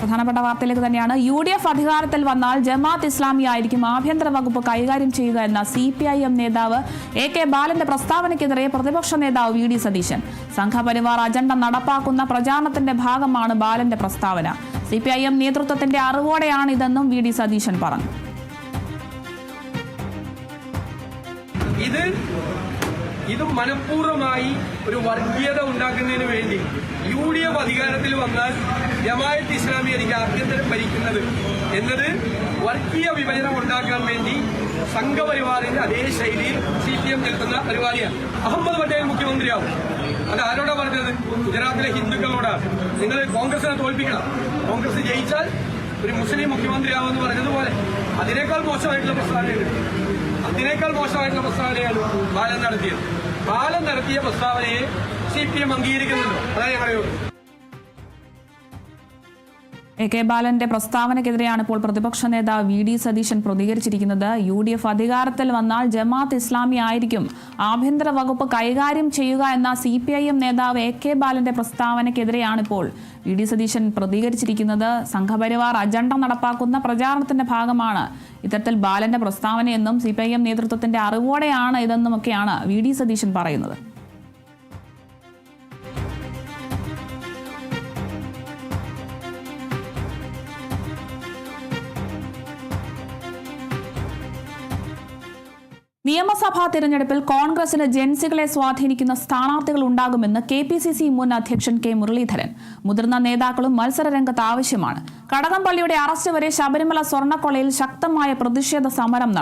പ്രധാനപ്പെട്ട വാർത്തയിലേക്ക് തന്നെയാണ്. UDF അധികാരത്തിൽ വന്നാൽ ജമാഅത്ത് ഇസ്ലാമി ആയിരിക്കും ആഭ്യന്തര വകുപ്പ് കൈകാര്യം ചെയ്യുക എന്ന CPIM നേതാവ് AK ബാലന്റെ പ്രസ്താവനയ്ക്കെതിരെ പ്രതിപക്ഷ നേതാവ് VD സതീശൻ. സംഘപരിവാർ അജണ്ട നടപ്പാക്കുന്ന പ്രചാരണത്തിന്റെ ഭാഗമാണ് ബാലന്റെ പ്രസ്താവന. CPIM നേതൃത്വത്തിന്റെ അറിവോടെയാണ് ഇതെന്നും VD സതീശൻ പറഞ്ഞു. ഇത് മനഃപൂർവ്വമായി ഒരു വർഗീയത ഉണ്ടാക്കുന്നതിന് വേണ്ടി UDF അധികാരത്തിൽ വന്നാൽ ജമാഅത്ത് ഇസ്ലാമി ആയിരിക്കും ആഭ്യന്തരം ഭരിക്കുന്നത് എന്നത് വർഗീയ വിഭജനം ഉണ്ടാക്കാൻ വേണ്ടി സംഘപരിവാറിന്റെ അതേ ശൈലിയിൽ CPM നിൽക്കുന്ന പരിപാടിയാണ്. അഹമ്മദ് പട്ടേൽ മുഖ്യമന്ത്രിയാവും. അത് ആരോടാ പറഞ്ഞത്? ഗുജറാത്തിലെ ഹിന്ദുക്കളോടാണ്. നിങ്ങൾ കോൺഗ്രസിനെ തോൽപ്പിക്കണം, കോൺഗ്രസ് ജയിച്ചാൽ ഒരു മുസ്ലിം മുഖ്യമന്ത്രിയാവുമെന്ന് പറഞ്ഞതുപോലെ അതിനേക്കാൾ മോശമായിട്ടുള്ള പ്രസ്താവനയാണ് ബാലൻ നടത്തിയത്. ബാലൻ നടത്തിയ പ്രസ്താവനയെ CPM അംഗീകരിക്കുന്നുണ്ടോ? അതാണ് ഞങ്ങളുടെ AK ബാലന്റെ പ്രസ്താവനയ്ക്കെതിരെയാണ് ഇപ്പോൾ പ്രതിപക്ഷ നേതാവ് VD സതീശൻ പ്രതികരിച്ചിരിക്കുന്നത്. UDF അധികാരത്തിൽ വന്നാൽ ജമാഅത്ത് ഇസ്ലാമി ആയിരിക്കും ആഭ്യന്തര വകുപ്പ് കൈകാര്യം ചെയ്യുക എന്ന CPIM നേതാവ് AK ബാലന്റെ പ്രസ്താവനയ്ക്കെതിരെയാണ് ഇപ്പോൾ VD സതീശൻ പ്രതികരിച്ചിരിക്കുന്നത്. സംഘപരിവാർ അജണ്ട നടപ്പാക്കുന്ന പ്രചാരണത്തിന്റെ ഭാഗമാണ് ഇത്തരത്തിൽ ബാലന്റെ പ്രസ്താവനയെന്നും CPIM നേതൃത്വത്തിന്റെ അറിവോടെയാണ് ഇതെന്നുമൊക്കെയാണ് VD സതീശൻ പറയുന്നത്. നിയമസഭാ തിരഞ്ഞെടുപ്പിൽ കോൺഗ്രസിന് ജൻസികളെ സ്വാധീനിക്കുന്ന സ്ഥാനാർത്ഥികൾ ഉണ്ടാകുമെന്ന് KPCC മുൻ അധ്യക്ഷൻ K മുരളീധരൻ. മുതിർന്ന നേതാക്കളും മത്സര രംഗത്ത് ആവശ്യമാണ്. കടകംപള്ളിയുടെ അറസ്റ്റ് വരെ ശബരിമല സ്വർണ്ണക്കൊള്ളയിൽ ശക്തമായ പ്രതിഷേധ സമരം നടന്നു.